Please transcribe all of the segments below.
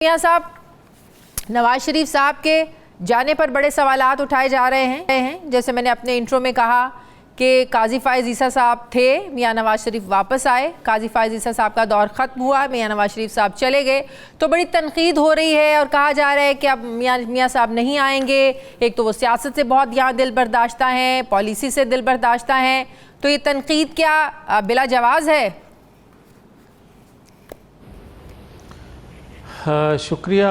मियां साहब, नवाज शरीफ साहब के जाने पर बड़े सवालात उठाए जा रहे हैं। जैसे मैंने अपने इंट्रो में कहा कि काजी फायज़ ईसा साहब थे, मियां नवाज शरीफ वापस आए, काजी फायज़ ईसा साहब का दौर ख़त्म हुआ, मियां नवाज शरीफ साहब चले गए, तो बड़ी तनकीद हो रही है और कहा जा रहा है कि अब मियां साहब नहीं आएंगे। एक तो वो सियासत से बहुत यहाँ दिल बर्दाश्ता हैं, पॉलिसी से दिल बर्दाश्ता हैं, तो ये तनकीद क्या बिला जवाज़ है? शुक्रिया,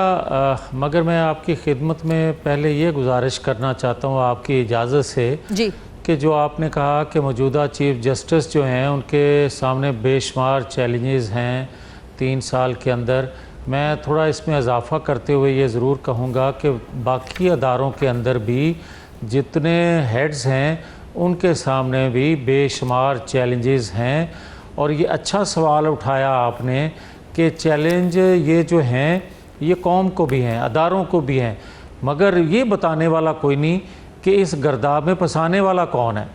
मगर मैं आपकी खिदमत में पहले ये गुजारिश करना चाहता हूँ आपकी इजाज़त से जी, कि जो आपने कहा कि मौजूदा चीफ़ जस्टिस जो हैं उनके सामने बेशुमार चैलेंजेस हैं 3 साल के अंदर। मैं थोड़ा इसमें इजाफ़ा करते हुए ये ज़रूर कहूँगा कि बाकी अदारों के अंदर भी जितने हेड्स हैं उनके सामने भी बेशुमार चैलेंजेस हैं। और ये अच्छा सवाल उठाया आपने कि चैलेंज ये जो हैं ये कौम को भी हैं, अदारों को भी हैं, मगर ये बताने वाला कोई नहीं कि इस गर्दाब में फंसाने वाला कौन है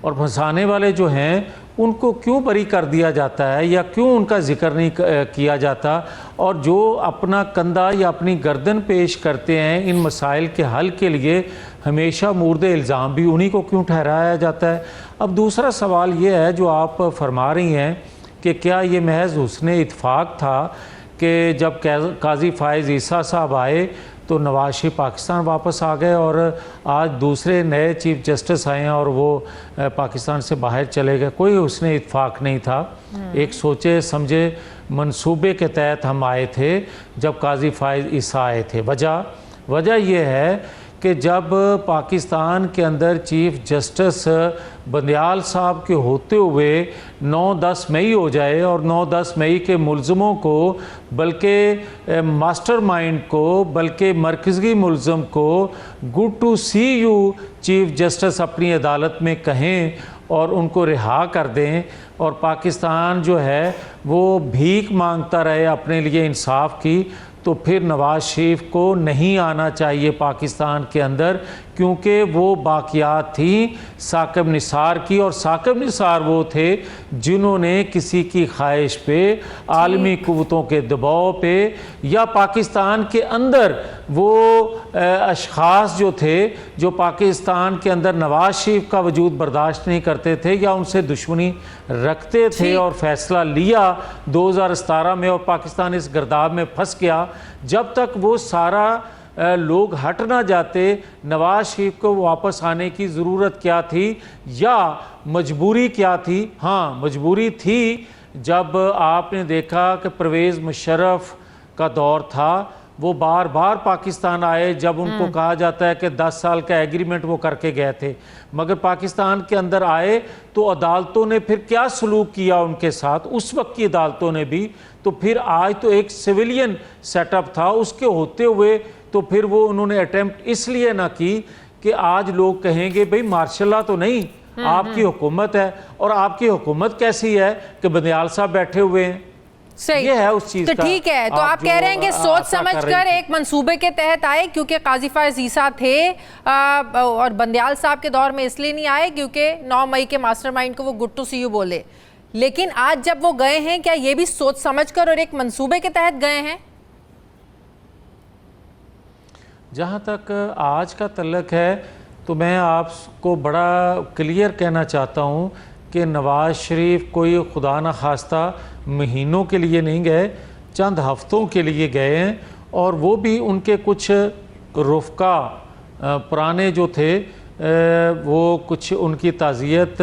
और फंसाने वाले जो हैं उनको क्यों बरी कर दिया जाता है या क्यों उनका जिक्र नहीं किया जाता, और जो अपना कंधा या अपनी गर्दन पेश करते हैं इन मसाइल के हल के लिए हमेशा मुर्दे इल्ज़ाम भी उन्हीं को क्यों ठहराया जाता है। अब दूसरा सवाल ये है जो आप फरमा रही हैं कि क्या ये महज हुस्ने इत्फाक था कि जब काजी फायज़ ईसा साहब आए तो नवाज शरीफ पाकिस्तान वापस आ गए और आज दूसरे नए चीफ़ जस्टिस आए हैं और वो पाकिस्तान से बाहर चले गए। कोई हुस्ने इत्फाक नहीं था, एक सोचे समझे मंसूबे के तहत हम आए थे जब काजी फायज़ ईसा आए थे। वजह ये है कि जब पाकिस्तान के अंदर चीफ़ जस्टिस बंदियाल साहब के होते हुए 9-10 मई हो जाए और 9-10 मई के मुलज़मों को, बल्कि मास्टरमाइंड को, बल्कि मरकज़ी मुलज़म को good to see you chief justice अपनी अदालत में कहें और उनको रिहा कर दें और पाकिस्तान जो है वो भीख मांगता रहे अपने लिए इंसाफ की, तो फिर नवाज शरीफ को नहीं आना चाहिए पाकिस्तान के अंदर, क्योंकि वो बाक़ियात थी साकिब निसार की, और साकिब निसार वो थे जिन्होंने किसी की ख्वाहिश पे, आलमी क़ुव्वतों के दबाव पे या पाकिस्तान के अंदर वो अशख़ास जो थे जो पाकिस्तान के अंदर नवाज शरीफ का वजूद बर्दाश्त नहीं करते थे या उनसे दुश्मनी रखते थे और फ़ैसला लिया 2017 में और पाकिस्तान इस गर्दाब में फंस गया। जब तक वो सारा लोग हट ना जाते, नवाज शरीफ को वापस आने की ज़रूरत क्या थी या मजबूरी क्या थी? हाँ, मजबूरी थी जब आपने देखा कि परवेज़ मुशर्रफ का दौर था, वो बार बार पाकिस्तान आए, जब उनको कहा जाता है कि 10 साल का एग्रीमेंट वो करके गए थे, मगर पाकिस्तान के अंदर आए तो अदालतों ने फिर क्या सलूक किया उनके साथ, उस वक्त की अदालतों ने भी। तो फिर आज तो एक सिविलियन सेटअप था, उसके होते हुए तो फिर वो उन्होंने अटेम्प्ट इसलिए ना की कि आज लोग कहेंगे भाई मार्शल लॉ तो नहीं, आपकी हुकूमत है, और आपकी हुकूमत कैसी है कि बंदियाल साहब बैठे हुए हैं। सही ये है उस चीज तो ठीक है, तो आप कह रहे हैं कि सोच समझकर एक मंसूबे के तहत आए, क्योंकि काजी फायज़ ईसा थे और बंदियाल साहब के दौर में इसलिए नहीं आए क्योंकि 9 मई के मास्टरमाइंड को वो गुड टू सी यू बोले। लेकिन आज जब वो गए हैं, क्या ये भी सोच समझकर और एक मंसूबे के तहत गए हैं? जहाँ तक आज का तल्लक है तो मैं आपको बड़ा क्लियर कहना चाहता हूँ कि नवाज शरीफ कोई खुदा न खास्ता महीनों के लिए नहीं गए, चंद हफ्तों के लिए गए हैं, और वो भी उनके कुछ रुफ़का पुराने जो थे वो कुछ उनकी ताज़ियत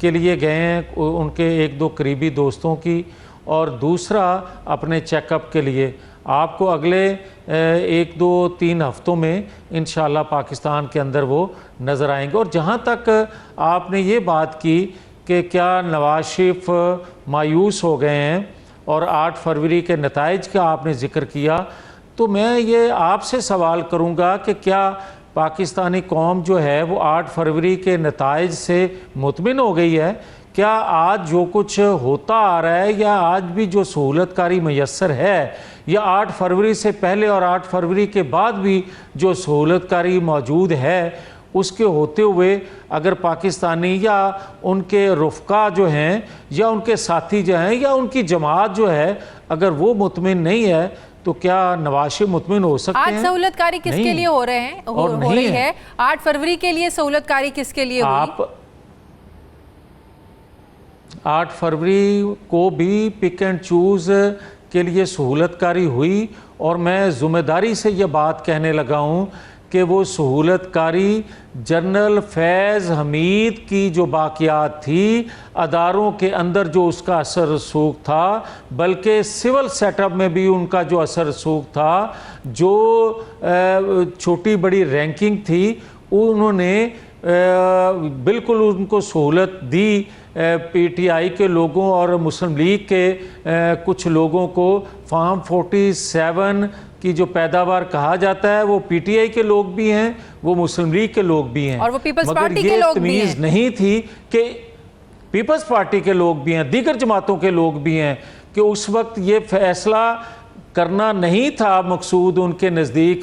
के लिए गए हैं, उनके 1-2 करीबी दोस्तों की, और दूसरा अपने चेकअप के लिए। आपको अगले 1-2-3 हफ्तों में इंशाल्लाह पाकिस्तान के अंदर वो नज़र आएंगे। और जहाँ तक आपने ये बात की कि क्या नवाज शरीफ मायूस हो गए हैं और 8 फरवरी के नताइज का आपने ज़िक्र किया, तो मैं ये आपसे सवाल करूँगा कि क्या पाकिस्तानी कौम जो है वो 8 फरवरी के नताइज से मुतमिन हो गई है? क्या आज जो कुछ होता आ रहा है या आज भी जो सहूलतकारी मैसर है, या 8 फरवरी से पहले और 8 फरवरी के बाद भी जो सहूलतकारी मौजूद है, उसके होते हुए अगर पाकिस्तानी या उनके रुफ़का जो हैं या उनके साथी जो हैं या उनकी जमात जो है, अगर वो मुतमिन नहीं है, तो क्या नवाज शरीफ मुतमिन हो सकते हैं? आज सहूलतकारी किसके नहीं। लिए हो रहे हैं, हो नहीं रही है? 8 फरवरी के लिए सहूलतकारी किसके लिए हुई? आप 8 फरवरी को भी पिक एंड चूज के लिए सहूलतकारी हुई, और मैं ज़िम्मेदारी से ये बात कहने लगा हूँ कि वो सहूलतकारी जनरल फैज़ हमीद की जो बाक़ियात थी, अदारों के अंदर जो उसका असर रसूख था, बल्कि सिविल सेटअप में भी उनका जो असर रसूख था, जो छोटी बड़ी रैंकिंग थी, उन्होंने बिल्कुल उनको सहूलत दी। पीटीआई के लोगों और मुस्लिम लीग के कुछ लोगों को फार्म 47 की जो पैदावार कहा जाता है, वो पीटीआई के लोग भी हैं, वो मुस्लिम लीग के लोग भी हैं, और वो पीपल्स मगर पार्टी के ये लोग भी तमीज़ हैं। नहीं थी कि पीपल्स पार्टी के लोग भी हैं, दीगर जमातों के लोग भी हैं, कि उस वक्त ये फैसला करना नहीं था मकसूद उनके नज़दीक,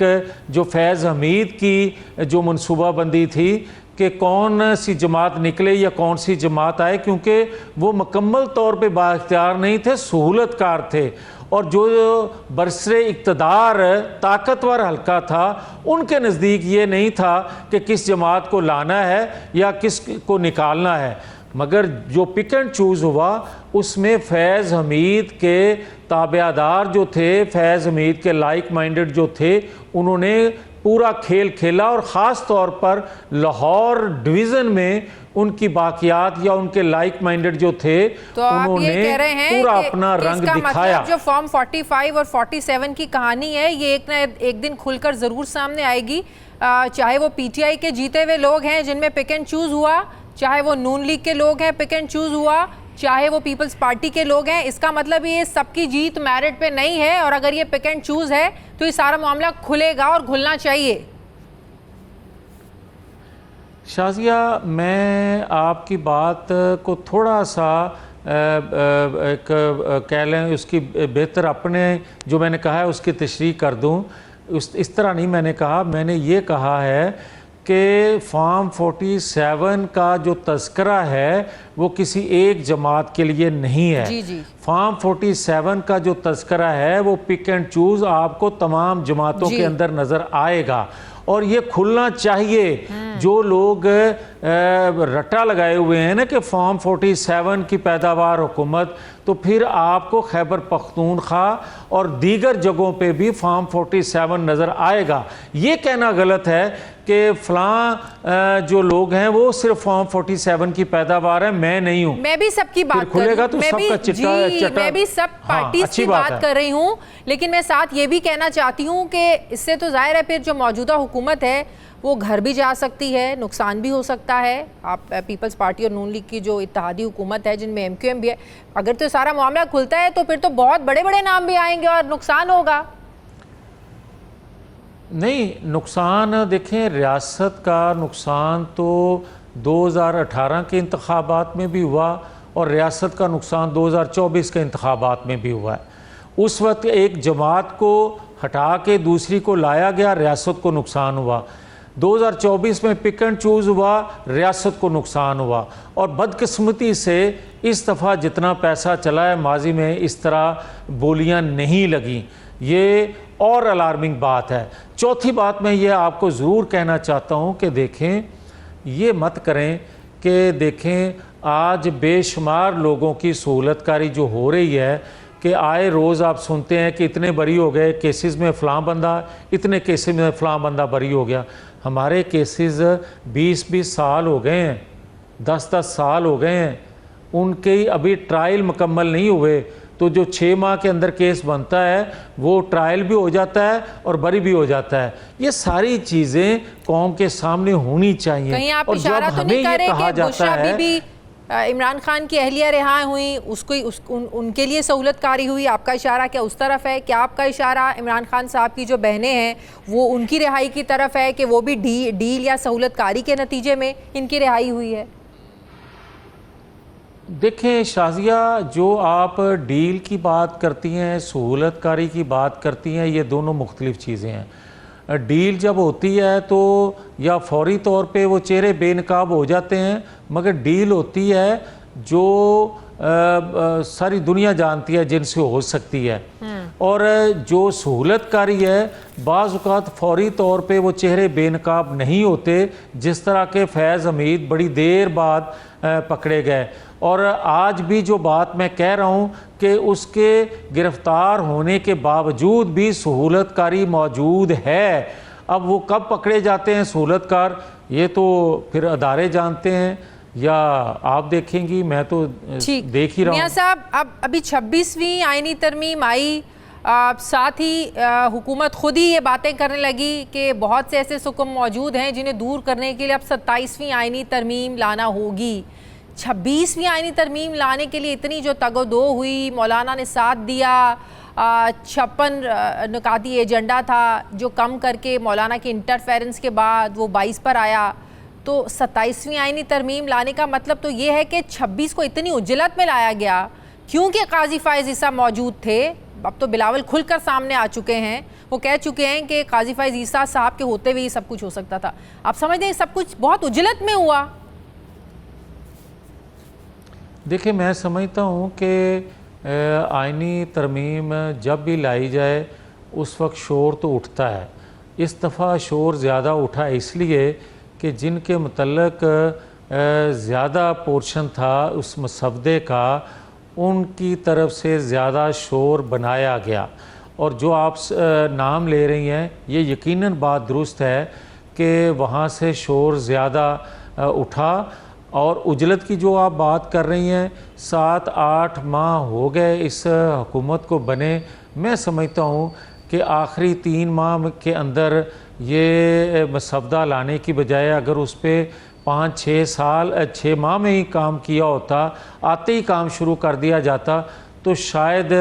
जो फैज़ हमीद की जो मनसूबाबंदी थी कि कौन सी जमात निकले या कौन सी जमात आए, क्योंकि वो मुकम्मल तौर पे बाख्तियार नहीं थे, सहूलतकार थे। और जो बरसरे इक़्तिदार ताकतवर हल्का था, उनके नज़दीक ये नहीं था कि किस जमात को लाना है या किस को निकालना है। मगर जो पिक एंड चूज़ हुआ, उसमें फैज़ हमीद के ताबेदार जो थे, फैज़ हमीद के लाइक माइंडेड जो थे, उन्होंने पूरा खेल खेला, और ख़ास तौर पर लाहौर डिवीज़न में उनकी बाक़ियात या उनके लाइक माइंडेड जो थे, तो आप उन्होंने ये कह रहे हैं पूरा कि अपना रंग इसका दिखाया। मतलब जो फॉर्म 45 और 47 की कहानी है, ये एक ना एक दिन खुलकर ज़रूर सामने आएगी। चाहे वो पीटीआई के जीते हुए लोग हैं जिनमें पिक एंड चूज़ हुआ, चाहे वो नून लीग के लोग हैं पिक एंड चूज़ हुआ, चाहे वो पीपल्स पार्टी के लोग हैं। इसका मतलब ये सबकी जीत मेरिट पे नहीं है, और अगर ये पिक एंड चूज़ है तो ये सारा मामला खुलेगा और खुलना चाहिए। शाजिया, मैं आपकी बात को थोड़ा सा एक कह लें उसकी बेहतर अपने जो मैंने कहा है उसकी तशरीह कर दूं। इस तरह नहीं मैंने कहा, मैंने ये कहा है कि फॉर्म 47 का जो तज़किरा है वो किसी एक जमात के लिए नहीं है। जी जी। फॉर्म 47 का जो तज़किरा है वो पिक एंड चूज़ आपको तमाम जमातों के अंदर नज़र आएगा, और ये खुलना चाहिए। जो लोग रट्टा लगाए हुए हैं ना कि फॉर्म 47 की पैदावार हुकूमत, तो फिर आपको खैबर पख्तूनख्वा और दीगर जगहों पे भी फॉर्म 47 नज़र आएगा। ये कहना गलत है कि फ़लाँ जो लोग हैं वो सिर्फ फॉर्म 47 की पैदावार है, मैं नहीं हूँ। मैं भी सबकी बात खुलेगा तो सबका चिट्टा मैं भी सब पार्टीज की बात कर रही हूँ, लेकिन मैं साथ ये भी कहना चाहती हूँ कि इससे तो जाहिर है फिर जो मौजूदा हुकूमत है वो घर भी जा सकती है, नुकसान भी हो सकता है। आप पीपल्स पार्टी और नून लीग की जो इत्तेहादी हुकूमत है जिनमें एमक्यूएम भी है, अगर तो सारा मामला खुलता है तो फिर तो बहुत बड़े बड़े नाम भी आएंगे और नुकसान होगा। नहीं, नुकसान देखें, रियासत का नुकसान तो 2018 के इंतखाबात में भी हुआ, और रियासत का नुकसान 2024 के इंतखाबात में भी हुआ है। उस वक्त एक जमात को हटा के दूसरी को लाया गया, रियासत को नुकसान हुआ। 2024 में पिक एंड चूज़ हुआ, रियासत को नुकसान हुआ। और बदकिस्मती से इस दफ़ा जितना पैसा चला है, माजी में इस तरह बोलियां नहीं लगी। ये और अलार्मिंग बात है। चौथी बात मैं ये आपको ज़रूर कहना चाहता हूँ कि देखें, ये मत करें कि देखें आज बेशुमार लोगों की सहूलतकारी जो हो रही है कि आए रोज़ आप सुनते हैं कि इतने बरी हो गए केसेस में फ़लाँ बंदा, इतने केसेस में फ़लाँ बंदा बरी हो गया। हमारे केसेस 20-20 साल हो गए हैं, 10-10 साल हो गए हैं, उनके अभी ट्रायल मुकम्मल नहीं हुए। तो जो 6 माह के अंदर केस बनता है वो ट्रायल भी हो जाता है और बरी भी हो जाता है। ये सारी चीज़ें कौम के सामने होनी चाहिए। कहीं आप और इशारा जब तो हमें नहीं ये कर रहे कहा कि जाता बुशरा है बीबी इमरान खान की अहलिया रिहा हुई, उनके लिए सहूलतकारी हुई, आपका इशारा क्या उस तरफ है? क्या आपका इशारा इमरान खान साहब की जो बहनें हैं वो उनकी रिहाई की तरफ है कि वो भी डील या सहूलतकारी के नतीजे में इनकी रिहाई हुई है? देखें शाजिया, जो आप डील की बात करती हैं, सहूलतकारी की बात करती हैं, ये दोनों मुख्तलिफ चीज़ें हैं। डील जब होती है तो या फौरी तौर पे वो चेहरे बेनकाब हो जाते हैं, मगर डील होती है जो सारी दुनिया जानती है जिनसे हो सकती है। और जो सहूलतकारी है बाज़ औक़ात फौरी तौर पे वो चेहरे बेनकाब नहीं होते, जिस तरह के फैज़ हमीद बड़ी देर बाद पकड़े गए। और आज भी जो बात मैं कह रहा हूँ कि उसके गिरफ़्तार होने के बावजूद भी सहूलतकारी मौजूद है। अब वो कब पकड़े जाते हैं सहूलतकार, ये तो फिर अदारे जानते हैं या आप देखेंगी, मैं तो देख ही रहा हूँ। मियां साहब, अब अभी 26वीं आईनी तरमीम आई, साथ ही हुकूमत खुद ही ये बातें करने लगी कि बहुत से ऐसे हुक्म मौजूद हैं जिन्हें दूर करने के लिए अब 27वीं आईनी तरमीम लाना होगी। 26वीं आईनी तरमीम लाने के लिए इतनी जो तगोदो हुई, मौलाना ने साथ दिया, 56 नुकाती एजेंडा था जो कम करके मौलाना की इंटरफेरेंस के बाद वो 22 पर आया। तो 27वीं आईनी तरमीम लाने का मतलब तो ये है कि 26 को इतनी उजलत में लाया गया क्योंकि काजी फायज़ ईसा मौजूद थे। अब तो बिलावल खुलकर सामने आ चुके हैं, वो कह चुके हैं कि काजी फायज़ ईसा साहब के होते हुए ही सब कुछ हो सकता था। आप समझते हैं सब कुछ बहुत उजलत में हुआ? देखिए, मैं समझता हूँ कि आईनी तरमीम जब भी लाई जाए उस वक्त शोर तो उठता है। इस दफ़ा शोर ज़्यादा उठा इसलिए कि जिनके मुतल्लक ज़्यादा पोर्शन था उस मसवदे का, उनकी तरफ से ज़्यादा शोर बनाया गया। और जो आप नाम ले रही हैं, ये यकीनन बात दुरुस्त है कि वहाँ से शोर ज़्यादा उठा। और उजलत की जो आप बात कर रही हैं, 7-8 माह हो गए इस हुकूमत को बने। मैं समझता हूँ कि आखिरी 3 माह के अंदर ये मसवदा लाने की बजाय अगर उस पर 5-6 माह में ही काम किया होता, आते ही काम शुरू कर दिया जाता, तो शायद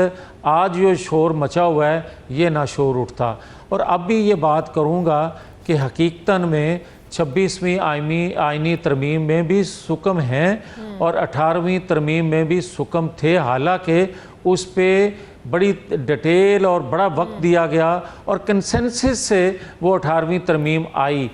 आज जो शोर मचा हुआ है ये ना शोर उठता। और अब भी ये बात करूँगा कि हकीकतन में 26वीं आईनी तरमीम में भी सुकम हैं और 18वीं तरमीम में भी सुकम थे, हालांकि उस पर बड़ी डिटेल और बड़ा वक्त दिया गया और कंसेंसस से वो 18वीं तरमीम आई।